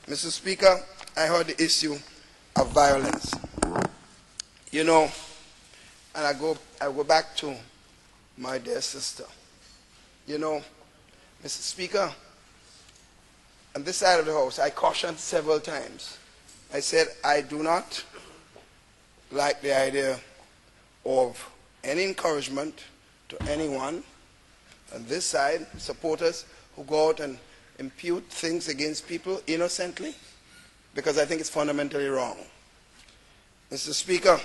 Mr. Speaker, I heard the issue of violence. You know, and I go back to my dear sister. You know, Mr. Speaker, on this side of the House, I cautioned several times. I said, I do not like the idea of any encouragement to anyone on this side, supporters who go out and impute things against people innocently, because I think it's fundamentally wrong. Mr. Speaker,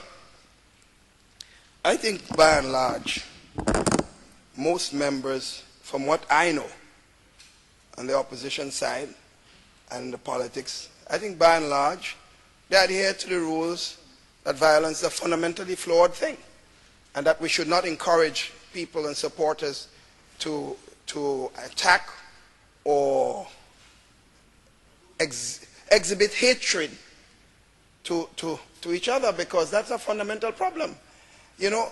I think by and large, most members, from what I know, on the opposition side and the politics, I think by and large, they adhere to the rules that violence is a fundamentally flawed thing, and that we should not encourage people and supporters to attack or exhibit hatred to each other, because that's a fundamental problem. You know,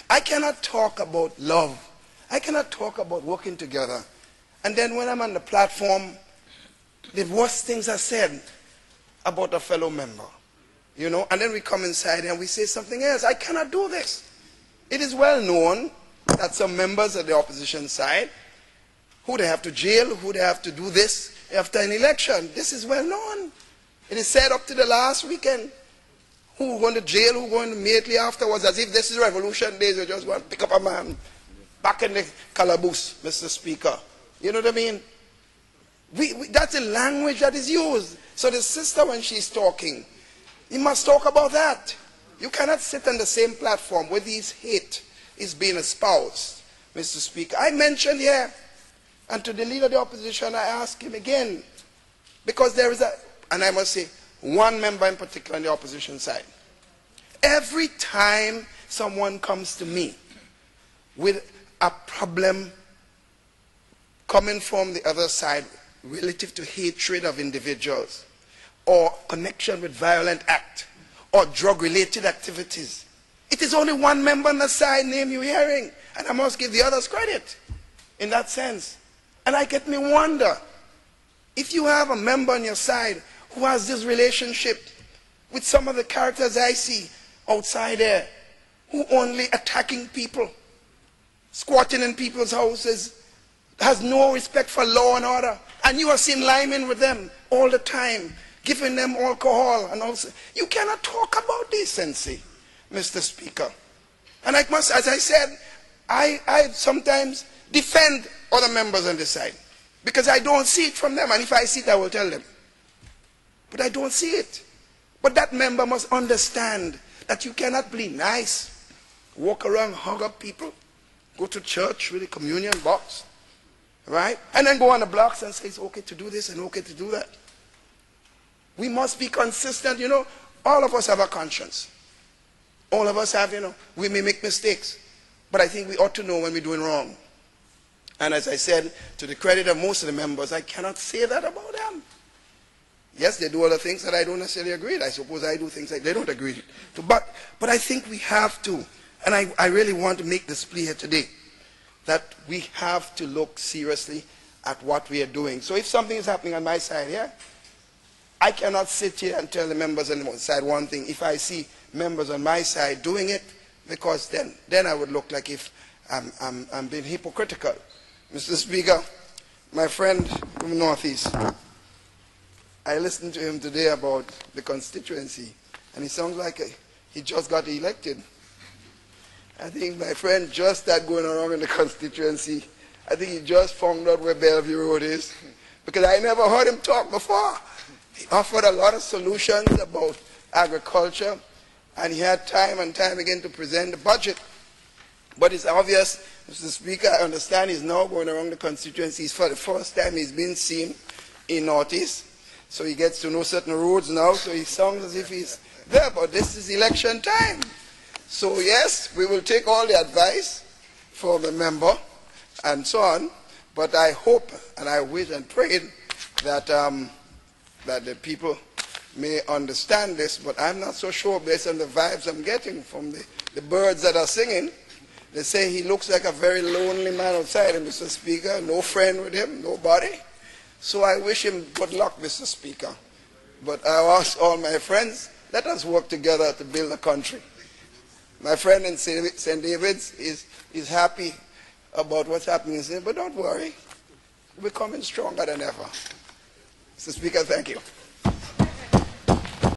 I cannot talk about love. I cannot talk about working together. And then when I'm on the platform, the worst things are said about a fellow member. You know, and then we come inside and we say something else. I cannot do this. It is well known that some members of the opposition side, who they have to jail, who they have to do this after an election. This is well known. It is said up to the last weekend. Who going to jail, who going immediately afterwards, as if this is revolution days, we just going to pick up a man back in the calaboose, Mr. Speaker. You know what I mean? That's the language that is used. So the sister, when she's talking, you must talk about that. You cannot sit on the same platform where this hate is being espoused, Mr. Speaker. I mentioned here, and to the leader of the opposition, I ask him again, because there is and I must say, one member in particular on the opposition side. Every time someone comes to me with a problem coming from the other side relative to hatred of individuals or connection with violent act or drug-related activities, it is only one member on the side name you're hearing, and I must give the others credit in that sense. And I get me wonder, if you have a member on your side who has this relationship with some of the characters I see outside there, who only attacking people, squatting in people's houses, has no respect for law and order, and you are seen liming with them all the time, giving them alcohol, and also, you cannot talk about decency, Mr. Speaker. And I must, as I said, I sometimes defend other members on this side, because I don't see it from them, and if I see it, I will tell them. But I don't see it. But that member must understand that you cannot be nice, walk around, hug up people, go to church with a communion box, right? And then go on the blocks and say it's okay to do this and okay to do that. We must be consistent. You know, all of us have a conscience. All of us have, you know, we may make mistakes. But I think we ought to know when we're doing wrong. And as I said, to the credit of most of the members, I cannot say that about them. Yes, they do other things that I don't necessarily agree with. I suppose I do things that they don't agree to. But I think we have to, and I really want to make this plea here today, that we have to look seriously at what we are doing. So if something is happening on my side here, I cannot sit here and tell the members on the side one thing if I see members on my side doing it, because then I would look like if I'm being hypocritical. Mr. Speaker, my friend from the Northeast, I listened to him today about the constituency, and he sounds like he just got elected. I think my friend just started going around in the constituency. I think he just found out where Bellevue Road is, because I never heard him talk before. He offered a lot of solutions about agriculture, and he had time and time again to present the budget. But it's obvious, Mr. Speaker, I understand he's now going around the constituencies for the first time he's been seen in Northeast. So he gets to know certain roads now, so he sounds as if he's there, but this is election time. So yes, we will take all the advice from the member and so on, but I hope and I wish and pray that, that the people may understand this, but I'm not so sure based on the vibes I'm getting from the birds that are singing. They say he looks like a very lonely man outside, and Mr. Speaker, no friend with him, nobody. So I wish him good luck, Mr. Speaker. But I ask all my friends, let us work together to build a country. My friend in St. David's is happy about what's happening in St. But don't worry, we're coming stronger than ever. Mr. Speaker, thank you.